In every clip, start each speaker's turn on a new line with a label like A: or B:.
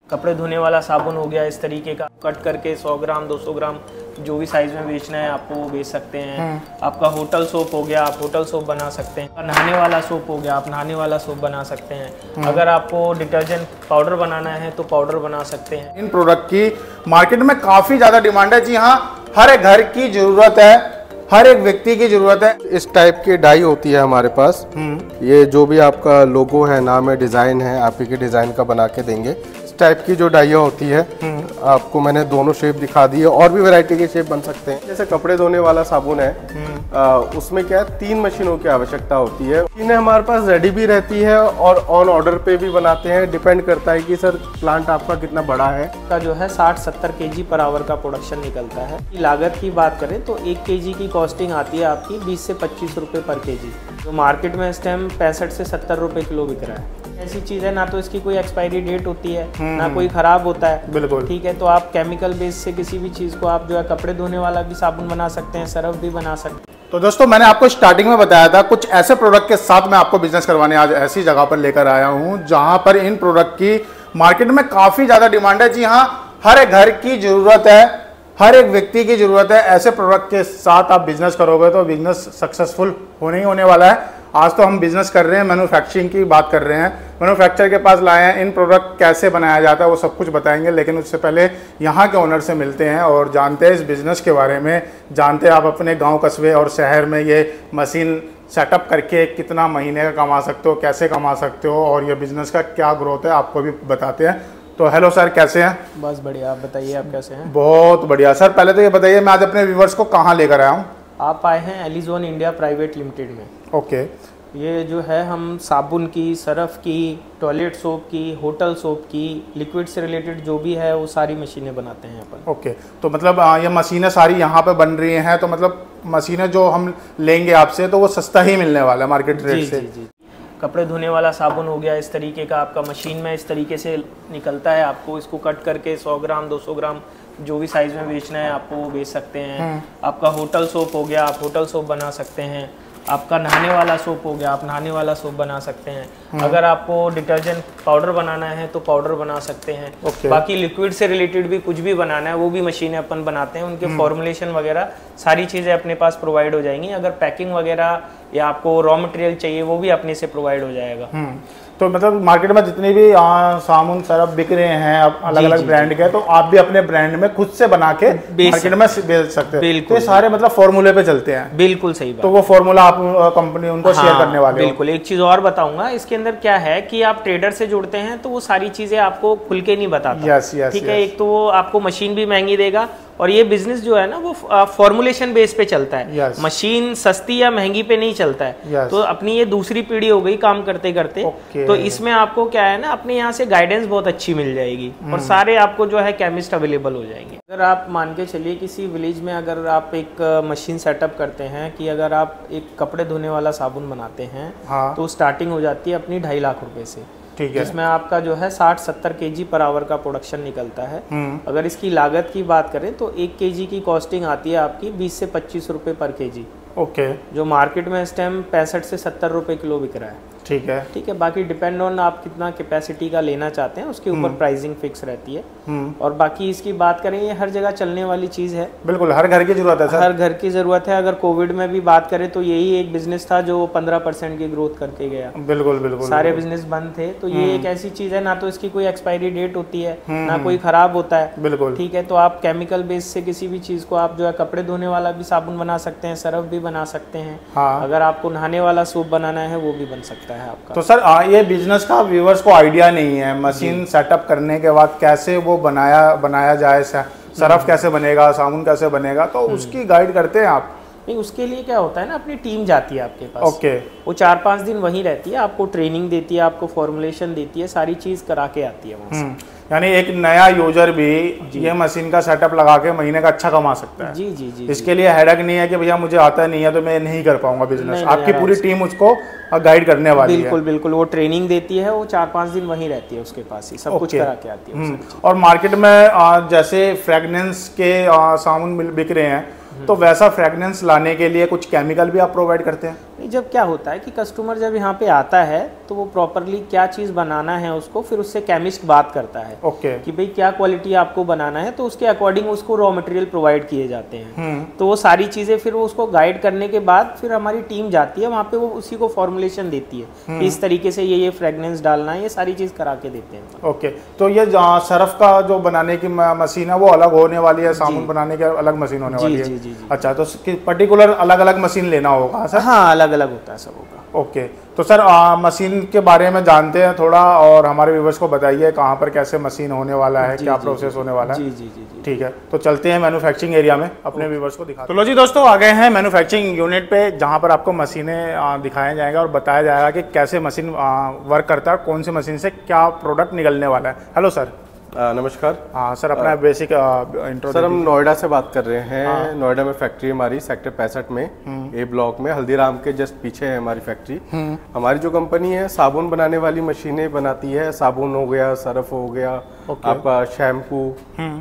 A: कपड़े धोने वाला साबुन हो गया, इस तरीके का कट करके 100 ग्राम 200 ग्राम जो भी साइज में बेचना है आपको वो बेच सकते हैं। आपका होटल सोप हो गया, आप होटल सोप बना सकते हैं। नहाने वाला सोप हो गया, आप नहाने वाला सोप बना सकते हैं। अगर आपको डिटर्जेंट पाउडर बनाना है तो पाउडर बना सकते हैं।
B: इन प्रोडक्ट की मार्केट में काफ़ी ज़्यादा डिमांड है। जी हाँ, हर एक घर की ज़रूरत है, हर एक व्यक्ति की ज़रूरत है।
C: इस टाइप की डाई होती है हमारे पास। ये जो भी आपका लोगो है, नाम है, डिज़ाइन है, आप ही के डिज़ाइन का बना के देंगे। टाइप की जो डाइयाँ होती है, आपको मैंने दोनों शेप दिखा दी है, और भी वैरायटी के शेप बन सकते हैं। जैसे कपड़े धोने वाला साबुन है, उसमें क्या है, 3 मशीनों की आवश्यकता होती है। मशीनें हमारे पास रेडी भी रहती है और ऑन ऑर्डर पे भी बनाते हैं। डिपेंड करता है कि सर प्लांट आपका कितना बड़ा है।
A: का जो है 60-70 kg पर आवर का प्रोडक्शन निकलता है। लागत की बात करें तो 1 kg की कॉस्टिंग आती है आपकी 20 से 25 रुपये पर kg, जो मार्केट में इस टाइम 65 से 70 रुपये किलो बिक रहा है। ऐसी चीज़ है, ना तो इसकी कोई एक्सपायरी डेट होती है, ना कोई खराब होता है।
B: बिल्कुल
A: ठीक है, तो आप केमिकल बेस से किसी भी चीज़ को आप जो है कपड़े धोने वाला भी साबुन बना सकते हैं, सरफ भी बना सकते हैं।
B: तो दोस्तों, मैंने आपको स्टार्टिंग में बताया था कुछ ऐसे प्रोडक्ट के साथ मैं आपको बिजनेस करवाने आज ऐसी जगह पर लेकर आया हूं जहां पर इन प्रोडक्ट की मार्केट में काफ़ी ज़्यादा डिमांड है। जी हाँ, हर एक घर की ज़रूरत है, हर एक व्यक्ति की ज़रूरत है। ऐसे प्रोडक्ट के साथ आप बिजनेस करोगे तो बिजनेस सक्सेसफुल होने ही होने वाला है। आज तो हम बिजनेस कर रहे हैं, मैन्युफैक्चरिंग की बात कर रहे हैं। मैन्युफैक्चर के पास लाए हैं, इन प्रोडक्ट कैसे बनाया जाता है वो सब कुछ बताएंगे। लेकिन उससे पहले यहाँ के ओनर से मिलते हैं और जानते हैं इस बिज़नेस के बारे में। जानते हैं आप अपने गांव, कस्बे और शहर में ये मशीन सेटअप करके कितना महीने का कमा सकते हो, कैसे कमा सकते हो, और ये बिज़नेस का क्या ग्रोथ है आपको भी बताते हैं। तो हेलो सर, कैसे हैं?
A: बस बढ़िया, आप बताइए आप कैसे हैं?
B: बहुत बढ़िया सर। पहले तो ये बताइए, मैं आज अपने व्यूवर्स को कहाँ लेकर आया हूँ?
A: आप आए हैं एलिजोन इंडिया प्राइवेट लिमिटेड में।
B: ओके।
A: ये जो है हम साबुन की, सरफ की, टॉयलेट सोप की, होटल सोप की, लिक्विड से रिलेटेड जो भी है वो सारी मशीनें बनाते हैं अपन।
B: ओके, तो मतलब ये मशीनें सारी यहाँ पे बन रही हैं, तो मतलब मशीनें जो हम लेंगे आपसे तो वो सस्ता ही मिलने वाला है मार्केट रेट से?
A: जी जी। कपड़े धोने वाला साबुन हो गया, इस तरीके का आपका मशीन में इस तरीके से निकलता है। आपको इसको कट करके 100 ग्राम 200 ग्राम जो भी साइज में बेचना है आपको वो बेच सकते हैं। आपका होटल सोप हो गया, आप होटल सोप बना सकते हैं। आपका नहाने वाला सोप हो गया, आप नहाने वाला सोप बना सकते हैं। अगर आपको डिटर्जेंट पाउडर बनाना है तो पाउडर बना सकते हैं। बाकी लिक्विड से रिलेटेड भी कुछ भी बनाना है वो भी मशीनें अपन बनाते हैं। उनके फॉर्मुलेशन वगैरह सारी चीज़ें अपने पास प्रोवाइड हो जाएंगी। अगर पैकिंग वगैरह या आपको रॉ मटेरियल चाहिए वो भी अपने से प्रोवाइड हो जाएगा।
B: तो मतलब मार्केट में जितने भी साबुन सरफ बिक रहे हैं अलग अलग ब्रांड के, तो आप भी अपने ब्रांड में खुद से बना के मार्केट में बेच सकते हैं।
A: बिल्कुल,
B: तो सारे मतलब फॉर्मूले पे चलते हैं।
A: बिल्कुल सही बात।
B: तो वो फॉर्मूला आप कंपनी उनको शेयर करने वाले हो?
A: बिल्कुल। एक चीज और बताऊंगा, इसके अंदर क्या है कि आप ट्रेडर से जुड़ते हैं तो वो सारी चीजें आपको खुल के नहीं बताता। ठीक है, एक तो वो आपको मशीन भी महंगी देगा, और ये बिजनेस जो है ना वो फॉर्मुलेशन बेस पे चलता है। मशीन सस्ती या महंगी पे नहीं चलता है। तो अपनी ये दूसरी पीढ़ी हो गई काम करते करते। तो इसमें आपको क्या है ना, अपने यहाँ से गाइडेंस बहुत अच्छी मिल जाएगी और सारे आपको जो है केमिस्ट अवेलेबल हो जाएंगे। अगर आप मान के चलिए किसी विलेज में अगर आप एक मशीन सेटअप करते हैं कि अगर आप एक कपड़े धोने वाला साबुन बनाते हैं, तो स्टार्टिंग हो जाती है अपनी 2.5 लाख रुपए से। ठीक है, जिसमें आपका जो है 60-70 kg पर आवर का प्रोडक्शन निकलता है। अगर इसकी लागत की बात करें तो 1 kg की कॉस्टिंग आती है आपकी 20 से 25 रुपये पर kg।
B: ओके। जो
A: मार्केट में इस टाइम 65 से 70 रुपये किलो बिक रहा है।
B: ठीक है,
A: ठीक है। बाकी डिपेंड ऑन आप कितना कैपेसिटी का लेना चाहते हैं उसके ऊपर प्राइसिंग फिक्स रहती है। और बाकी इसकी बात करें, ये हर जगह चलने वाली चीज है।
B: बिल्कुल, हर घर की जरूरत है सर।
A: हर घर की जरूरत है। अगर कोविड में भी बात करें तो यही एक बिजनेस था जो 15% की ग्रोथ करके गया।
B: बिल्कुल बिल्कुल,
A: सारे बिजनेस बंद थे। तो ये एक ऐसी चीज है, ना तो इसकी कोई एक्सपायरी डेट होती है, ना कोई खराब होता है।
B: बिल्कुल।
A: ठीक है, तो आप केमिकल बेस से किसी भी चीज को आप जो है कपड़े धोने वाला भी साबुन बना सकते हैं, सरफ भी बना सकते हैं। अगर आपको नहाने वाला सूप बनाना है वो भी बन सकता है आपका।
B: तो सर ये बिजनेस का व्यूअर्स को आइडिया नहीं है, मशीन सेटअप करने के बाद कैसे वो बनाया जाए, सरफ कैसे बनेगा, साबुन कैसे बनेगा, तो उसकी गाइड करते हैं आप?
A: नहीं, उसके लिए क्या होता है ना, अपनी टीम जाती है आपके पास।
B: ओके।
A: वो 4-5 दिन वहीं रहती है, आपको ट्रेनिंग देती है, आपको फॉर्मुलेशन देती है, सारी चीज करा के आती है वहाँ से।
B: यानी एक नया यूजर भी ये मशीन का सेटअप लगा के महीने का अच्छा कमा सकता है।
A: जी जी जी।
B: इसके लिए हेडक नहीं है कि भैया मुझे आता नहीं है तो मैं नहीं कर पाऊंगा बिजनेस। आपकी पूरी टीम उसको गाइड करने वाली है।
A: बिल्कुल बिल्कुल, वो ट्रेनिंग देती है, वो 4-5 दिन वहीं रहती है उसके पास ही, सब कुछ करा के आती है।
B: और मार्केट में जैसे फ्रेगनेंस के साबुन बिक रहे हैं, तो वैसा फ्रेगनेंस लाने के लिए कुछ केमिकल भी आप प्रोवाइड करते हैं?
A: नहीं, जब क्या होता है कि कस्टमर जब यहाँ पे आता है तो वो प्रॉपरली क्या चीज़ बनाना है उसको, फिर उससे केमिस्ट बात करता है कि भाई क्या क्वालिटी आपको बनाना है, तो उसके अकॉर्डिंग उसको रॉ मटेरियल प्रोवाइड किए जाते हैं। तो वो सारी चीज़ें फिर वो उसको गाइड करने के बाद फिर हमारी टीम जाती है वहाँ पे, वो उसी को फॉर्मुलेशन देती है कि इस तरीके से ये फ्रेगनेंस डालना है, ये सारी चीज़ करा के देते हैं।
B: तो ये सर्फ का जो बनाने की मशीन है वो अलग होने वाली है, साबुन बनाने की अलग मशीन होने वाली है? जी। अच्छा, तो पर्टिकुलर अलग अलग मशीन लेना होगा सर?
A: हाँ, अलग अलग होता है सबका।
B: ओके, तो सर मशीन के बारे में जानते हैं थोड़ा, और हमारे व्यूअर्स को बताइए कहाँ पर कैसे मशीन होने वाला है, क्या प्रोसेस होने वाला है?
A: जी।
B: ठीक है, तो चलते हैं मैन्युफैक्चरिंग एरिया में, अपने व्यूअर्स को दिखाते हैं। तो लो जी दोस्तों, आ गए हैं मैन्युफैक्चरिंग यूनिट पे, जहाँ पर आपको मशीनें दिखाया जाएगा और बताया जाएगा कि कैसे मशीन वर्क करता है, कौन सी मशीन से क्या प्रोडक्ट निकलने वाला है। Hello sir.
C: नमस्कार।
B: हाँ सर, अपना बेसिक इंट्रो।
C: सर, हम नोएडा से बात कर रहे हैं। नोएडा में फैक्ट्री हमारी सेक्टर 65 में ए ब्लॉक में, हल्दीराम के जस्ट पीछे है हमारी फैक्ट्री। हमारी जो कंपनी है साबुन बनाने वाली मशीनें बनाती है। साबुन हो गया, सर्फ हो गया, आपका shampoo,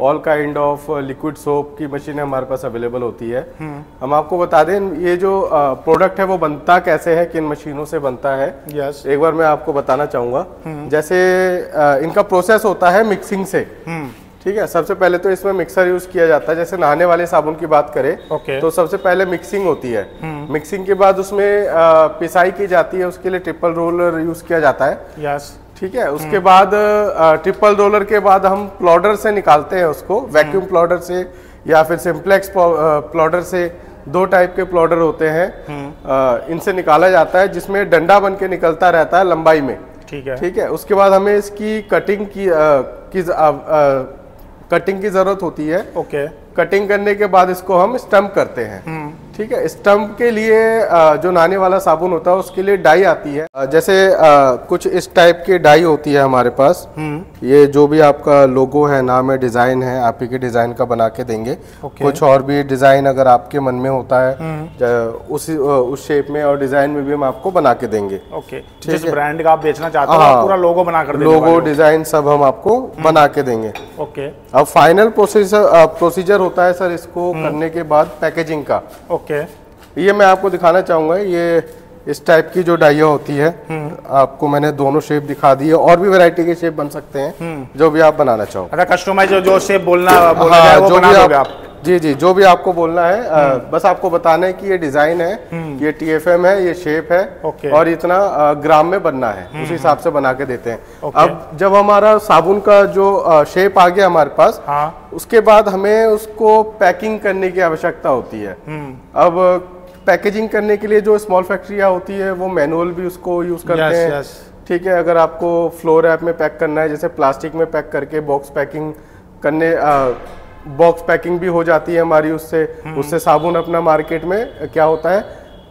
C: all kind of liquid soap की मशीनें हमारे पास अवेलेबल होती है। हम आपको बता दें ये जो प्रोडक्ट है वो बनता कैसे है, किन मशीनों से बनता है। एक बार मैं आपको बताना चाहूंगा। जैसे इनका प्रोसेस होता है मिक्सिंग से। ठीक है, सबसे पहले तो इसमें मिक्सर यूज किया जाता है। जैसे नहाने वाले साबुन की बात करें तो सबसे पहले मिक्सिंग होती है। मिक्सिंग के बाद उसमें पिसाई की जाती है, उसके लिए ट्रिपल रोलर यूज किया जाता है। ठीक है, उसके बाद ट्रिपल रोलर के बाद हम प्लॉडर से निकालते हैं उसको, वैक्यूम प्लॉडर से या फिर सिंप्लेक्स प्लॉडर से। 2 टाइप के प्लॉडर होते हैं, इनसे निकाला जाता है, जिसमें डंडा बन के निकलता रहता है लंबाई में। ठीक है, उसके बाद हमें इसकी कटिंग की जरूरत होती है। कटिंग करने के बाद इसको हम स्टम्प करते हैं। ठीक है, स्टम्प के लिए जो नहाने वाला साबुन होता है उसके लिए डाई आती है। जैसे कुछ इस टाइप की डाई होती है हमारे पास। ये जो भी आपका लोगो है, नाम है, डिजाइन है, आप ही के डिजाइन का बना के देंगे। कुछ और भी डिजाइन अगर आपके मन में होता है उस शेप में और डिजाइन में भी हम आपको बना के देंगे।
B: जिस ब्रांड का आप बेचना चाहते हो पूरा लोगो बना कर देंगे।
C: लोगो, डिजाइन सब हम आपको बना के देंगे। अब फाइनल प्रोसीजर होता है सर इसको करने के बाद पैकेजिंग का। ये मैं आपको दिखाना चाहूंगा। ये इस टाइप की जो डाइया होती है, आपको मैंने दोनों शेप दिखा दी है, और भी वैरायटी के शेप बन सकते हैं जो भी आप बनाना चाहो।
B: अच्छा, कस्टमाइज जो शेप बोलना है वो बना दोगे आप?
C: जी, जो भी आपको बोलना है। बस आपको बताना है कि ये डिजाइन है, ये TFM है, ये शेप है, और इतना ग्राम में बनना है, उस हिसाब से बना के देते हैं। अब जब हमारा साबुन का जो शेप आ गया हमारे पास, उसके बाद हमें उसको पैकिंग करने की आवश्यकता होती है। अब पैकेजिंग करने के लिए जो स्मॉल फैक्ट्रियाँ होती है वो मैनुअल भी उसको यूज करते हैं। ठीक है, अगर आपको फ्लोर रैप में पैक करना है, जैसे प्लास्टिक में पैक करके बॉक्स पैकिंग करने, बॉक्स पैकिंग भी हो जाती है हमारी उससे साबुन अपना मार्केट में क्या होता है,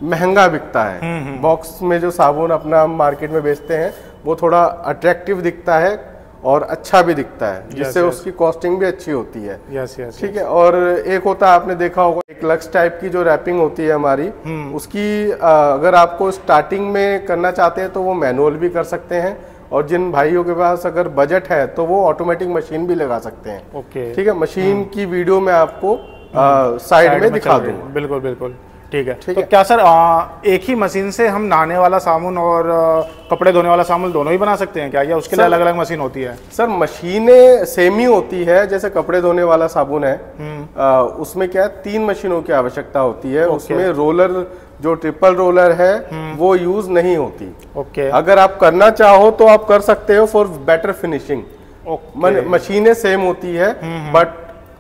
C: महंगा बिकता है। बॉक्स में जो साबुन अपना मार्केट में बेचते हैं वो थोड़ा अट्रैक्टिव दिखता है और अच्छा भी दिखता है, जिससे उसकी कॉस्टिंग भी अच्छी होती है। ठीक है, और एक होता है, आपने देखा होगा, एक लक्स टाइप की जो रैपिंग होती है हमारी, उसकी अगर आपको स्टार्टिंग में करना चाहते हैं तो वो मैनुअल भी कर सकते हैं, और जिन भाइयों के पास अगर बजट है तो वो ऑटोमेटिक मशीन भी लगा सकते हैं। ठीक है, मशीन की वीडियो मैं आपको साइड में दिखा दूंगा।
B: बिल्कुल ठीक है। तो क्या सर एक ही मशीन से हम नहाने वाला साबुन और कपड़े धोने वाला साबुन दोनों ही बना सकते हैं क्या, या उसके लिए अलग अलग मशीन होती है?
C: सर, मशीनें सेम ही होती है। जैसे कपड़े धोने वाला साबुन है, उसमें क्या है, 3 मशीनों की आवश्यकता होती है। उसमें रोलर, जो ट्रिपल रोलर है, वो यूज नहीं होती। अगर आप करना चाहो तो आप कर सकते हो फॉर बेटर फिनिशिंग। मशीनें सेम होती है, बट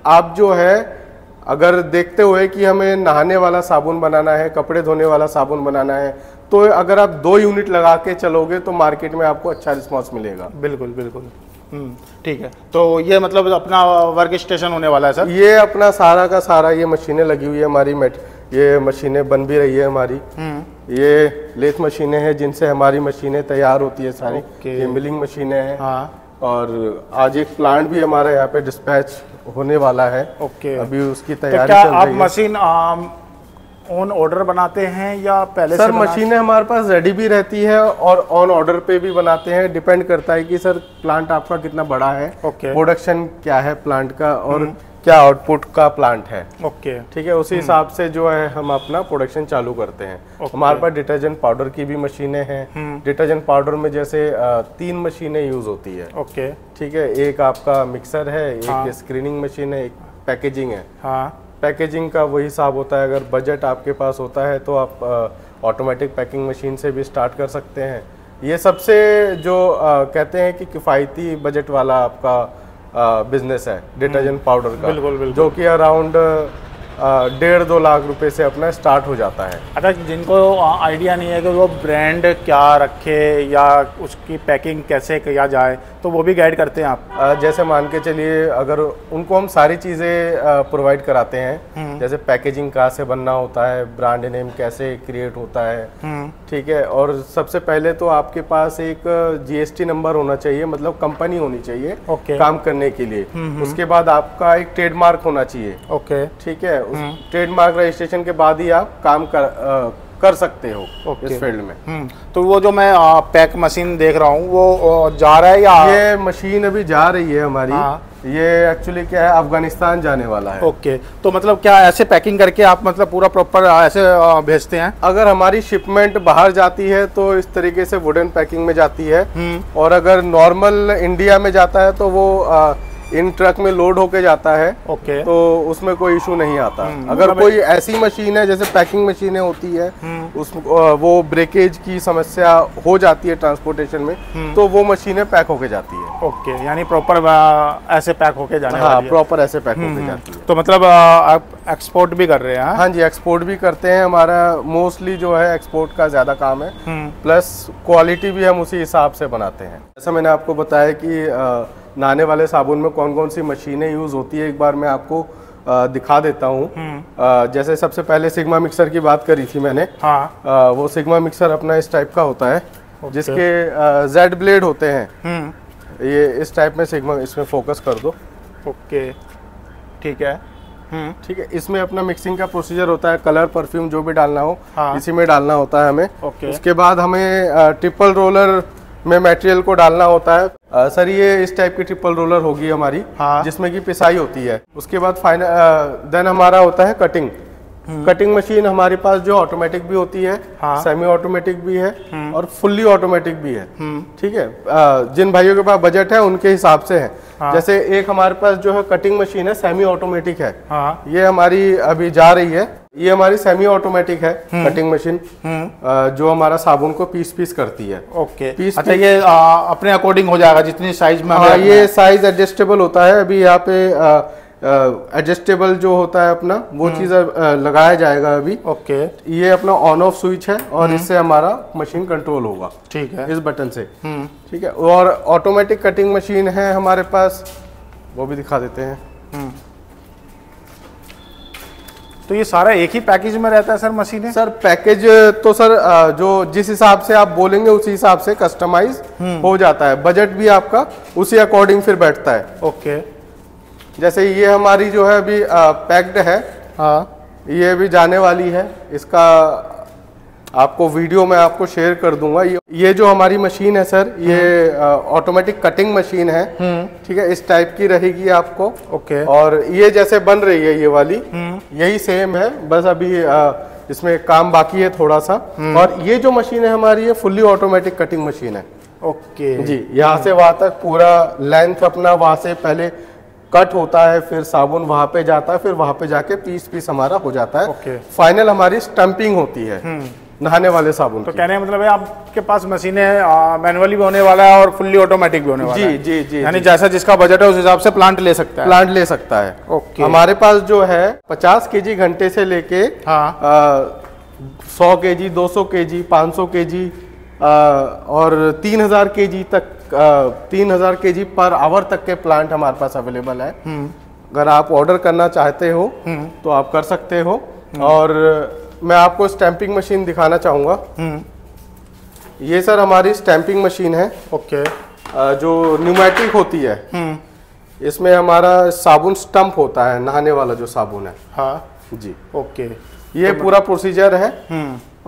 C: आप जो है अगर देखते हुए कि हमें नहाने वाला साबुन बनाना है, कपड़े धोने वाला साबुन बनाना है, तो अगर आप 2 यूनिट लगा के चलोगे तो मार्केट में आपको अच्छा रिस्पांस मिलेगा।
B: बिल्कुल ठीक है। तो ये मतलब अपना वर्क स्टेशन होने वाला है सर?
C: ये अपना सारा का सारा ये मशीनें लगी हुई है हमारी, ये मशीनें बन भी रही है हमारी। ये लेथ मशीनें हैं जिनसे हमारी मशीनें तैयार होती है सारी। ये मिलिंग मशीनें हैं। और आज एक प्लांट भी हमारा यहाँ पे डिस्पैच होने वाला है। अभी उसकी तैयारी
B: तो क्या
C: चल रही
B: आप
C: है।
B: मशीन ऑन ऑर्डर बनाते हैं या पहले
C: सर मशीनें हमारे पास रेडी भी रहती है और ऑन ऑर्डर पे भी बनाते हैं, डिपेंड करता है कि सर प्लांट आपका कितना बड़ा है, प्रोडक्शन क्या है प्लांट का और क्या आउटपुट का प्लांट है।
B: ओके
C: ठीक है, उसी हिसाब से जो है हम अपना प्रोडक्शन चालू करते हैं। हमारे पास डिटर्जेंट पाउडर की भी मशीनें हैं। डिटर्जेंट पाउडर में जैसे 3 मशीनें यूज होती है।
B: ओके ठीक
C: है, एक आपका मिक्सर है, एक स्क्रीनिंग मशीन है, एक पैकेजिंग है। हाँ, पैकेजिंग का वही हिसाब होता है, अगर बजट आपके पास होता है तो आप ऑटोमेटिक पैकिंग मशीन से भी स्टार्ट कर सकते हैं। ये सबसे जो कहते हैं कि किफ़ायती बजट वाला आपका बिजनेस है डिटर्जेंट पाउडर का। बिल्कुल, जो कि अराउंड 1.5-2 लाख रुपए से अपना स्टार्ट हो जाता है।
B: अच्छा, जिनको आइडिया नहीं है कि वो ब्रांड क्या रखे या उसकी पैकिंग कैसे किया जाए, तो वो भी गाइड करते हैं आप?
C: जैसे मान के चलिए, अगर उनको हम सारी चीज़ें प्रोवाइड कराते हैं, जैसे पैकेजिंग कहाँ से बनना होता है, ब्रांड नेम कैसे क्रिएट होता है, ठीक है, और सबसे पहले तो आपके पास एक GST नंबर होना चाहिए, मतलब कंपनी होनी चाहिए काम करने के लिए। उसके बाद आपका एक ट्रेडमार्क होना चाहिए। ओके, ठीक है, उस ट्रेडमार्क रजिस्ट्रेशन के बाद ही आप काम कर सकते हो इस फील्ड में।
B: तो वो जो मैं पैक मशीन देख रहा हूँ वो जा रहा है या?
C: ये मशीन अभी जा रही है हमारी। ये एक्चुअली क्या है, अफगानिस्तान जाने वाला है।
B: ओके, तो मतलब क्या ऐसे पैकिंग करके आप मतलब पूरा प्रॉपर ऐसे भेजते हैं?
C: अगर हमारी शिपमेंट बाहर जाती है तो इस तरीके से वुडन पैकिंग में जाती है, और अगर नॉर्मल इंडिया में जाता है तो वो इन ट्रक में लोड होके जाता है। तो उसमें कोई इशू नहीं आता। अगर कोई ऐसी मशीन है, जैसे पैकिंग मशीनें होती है, उस वो ब्रेकेज की समस्या हो जाती है ट्रांसपोर्टेशन में, तो वो मशीनें पैक होके जाती है।
B: ओके, यानी प्रॉपर ऐसे पैक होके जाने
C: हाँ, प्रॉपर ऐसे पैक होके जाती है।
B: तो मतलब आप एक्सपोर्ट भी कर रहे हैं?
C: हाँ जी, एक्सपोर्ट भी करते हैं। हमारा मोस्टली जो है एक्सपोर्ट का ज्यादा काम है, प्लस क्वालिटी भी हम उसी हिसाब से बनाते हैं। जैसा मैंने आपको बताया कि नहाने वाले साबुन में कौन कौन सी मशीनें यूज होती है, एक बार मैं आपको दिखा देता हूँ। जैसे सबसे पहले सिग्मा मिक्सर की बात करी थी मैंने। हाँ। वो सिग्मा मिक्सर अपना इस टाइप का होता है, जिसके जेड ब्लेड होते हैं। ये इस टाइप में सिग्मा, इसमें फोकस कर दो।
B: ओके, ठीक है।
C: ठीक है, इसमें अपना मिक्सिंग का प्रोसीजर होता है, कलर परफ्यूम जो भी डालना हो इसी में डालना होता है हमें। उसके बाद हमें ट्रिपल रोलर में मटेरियल को डालना होता है। सर ये इस टाइप की ट्रिपल रोलर होगी हमारी, जिसमें की पिसाई होती है। उसके बाद फाइनल देन हमारा होता है कटिंग। कटिंग मशीन हमारे पास जो ऑटोमेटिक भी होती है, सेमी ऑटोमेटिक भी है और फुल्ली ऑटोमेटिक भी है। ठीक है, जिन भाइयों के पास बजट है उनके हिसाब से है। जैसे एक हमारे पास जो है कटिंग मशीन है, सेमी ऑटोमेटिक है। ये हमारी अभी जा रही है। ये हमारी सेमी ऑटोमेटिक है कटिंग मशीन, जो हमारा साबुन को पीस करती है।
B: ओके, अच्छा, ये अपने अकॉर्डिंग हो जाएगा जितनी साइज में?
C: ये साइज एडजस्टेबल होता है। अभी यहाँ पे एडजस्टेबल जो होता है अपना, वो चीज लगाया जाएगा अभी।
B: ओके,
C: ये अपना ऑन ऑफ स्विच है और इससे हमारा मशीन कंट्रोल होगा।
B: ठीक है,
C: इस बटन से। ठीक है, और ऑटोमेटिक कटिंग मशीन है हमारे पास, वो भी दिखा देते हैं।
B: तो ये सारा एक ही पैकेज में रहता है सर मशीनें?
C: सर पैकेज तो सर जो जिस हिसाब से आप बोलेंगे उसी हिसाब से कस्टमाइज हो जाता है। बजट भी आपका उसी अकॉर्डिंग फिर बैठता है।
B: ओके,
C: जैसे ये हमारी जो है अभी पैक्ड है। हाँ, ये भी जाने वाली है। इसका आपको वीडियो मैं आपको शेयर कर दूंगा। ये जो हमारी मशीन है सर, ये ऑटोमेटिक कटिंग मशीन है। ठीक है, इस टाइप की रहेगी आपको।
B: ओके,
C: और ये जैसे बन रही है ये वाली, यही सेम है, बस अभी इसमें काम बाकी है थोड़ा सा। और ये जो मशीन है हमारी, ये फुल्ली ऑटोमेटिक कटिंग मशीन है।
B: ओके
C: जी, यहाँ से वहां तक पूरा लेंथ अपना, वहां से पहले कट होता है, फिर साबुन वहां पे जाता है, फिर वहां पे जाके पीस हमारा हो जाता है। फाइनल हमारी स्टम्पिंग होती है नहाने वाले साबुन।
B: तो कहने का मतलब है आपके पास मशीनें मैनुअली भी होने वाला है और फुल्ली ऑटोमेटिक भी होने वाला है?
C: जी,
B: यानी जैसा जिसका बजट है उस हिसाब से प्लांट ले सकता है।
C: प्लांट ले सकता है।
B: ओके,
C: हमारे पास जो है 50 kg घंटे से लेके 100 kg, 200 kg, 500 kg और 3000 kg तक, 3000 kg पर आवर तक के प्लांट हमारे पास अवेलेबल है। अगर आप ऑर्डर करना चाहते हो तो आप कर सकते हो। और मैं आपको स्टैंपिंग मशीन दिखाना चाहूंगा। ये सर हमारी स्टैंपिंग मशीन है।
B: ओके,
C: जो न्यूमेटिक होती है। इसमें हमारा साबुन स्टंप होता है, नहाने वाला जो साबुन है।
B: हाँ
C: जी।
B: ओके,
C: ये पूरा प्रोसीजर है।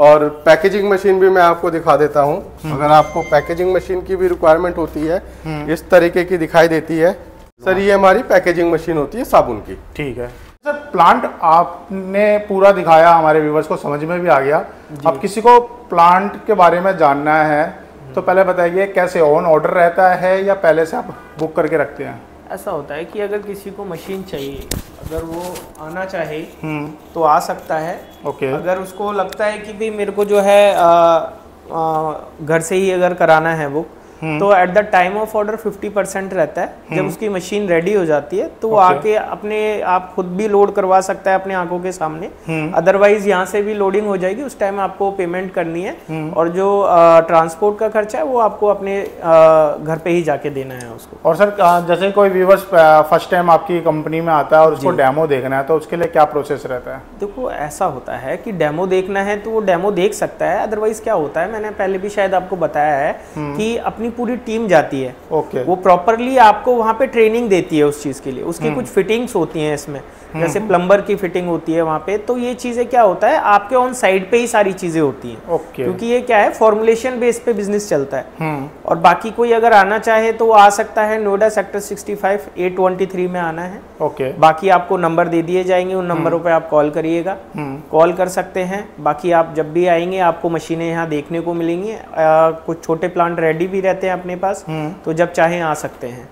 C: और पैकेजिंग मशीन भी मैं आपको दिखा देता हूँ। अगर आपको पैकेजिंग मशीन की भी रिक्वायरमेंट होती है, इस तरीके की दिखाई देती है सर। ये हमारी पैकेजिंग मशीन होती है साबुन की।
B: ठीक है सर, प्लांट आपने पूरा दिखाया, हमारे व्यूवर्स को समझ में भी आ गया। अब किसी को प्लांट के बारे में जानना है तो पहले बताइए कैसे ऑन ऑर्डर रहता है या पहले से आप बुक करके रखते हैं?
A: ऐसा होता है कि अगर किसी को मशीन चाहिए, अगर वो आना चाहे तो आ सकता है।
B: ओके।
A: अगर उसको लगता है कि भाई मेरे को जो है घर से ही अगर कराना है बुक, तो at the time of order 50% रहता है। जब उसकी मशीन रेडी हो जाती है तो वो आके अपने आप खुद भी लोड करवा सकता है अपने आंखों के सामने। अदरवाइज यहाँ से भी लोडिंग हो जाएगी, उस टाइम आपको पेमेंट करनी है और जो ट्रांसपोर्ट का खर्चा है वो आपको अपने घर पे ही जाके देना है उसको।
B: और सर जैसे कोई व्यूवर्स फर्स्ट टाइम आपकी कंपनी में आता है और उसको डेमो देखना है तो उसके लिए क्या प्रोसेस रहता है?
A: देखो ऐसा होता है कि डेमो देखना है तो वो डेमो देख सकता है। अदरवाइज क्या होता है, मैंने पहले भी शायद आपको बताया है कि अपनी पूरी टीम जाती है। वो प्रॉपरली आपको वहाँ पे ट्रेनिंग देती है उस चीज के लिए। उसकी कुछ फिटिंग्स होती हैं इसमें, जैसे प्लम्बर की फिटिंग होती है वहाँ पे। तो ये चीजें क्या होता है, आपके ऑन साइड पे ही सारी चीजें होती हैं। क्योंकि ये क्या है, फॉर्मुलेशन बेस पे बिजनेस चलता है। और बाकी कोई अगर आना चाहे तो वो आ सकता है। नोएडा सेक्टर 65 A23 में आना है। बाकी आपको नंबर दे दिए जाएंगे, उन नंबरों पे आप कॉल करिएगा, कॉल कर सकते हैं। बाकी आप जब भी आएंगे आपको मशीनें यहाँ देखने को मिलेंगी। कुछ छोटे प्लांट रेडी भी रहते हैं अपने पास, तो जब चाहें आ सकते हैं।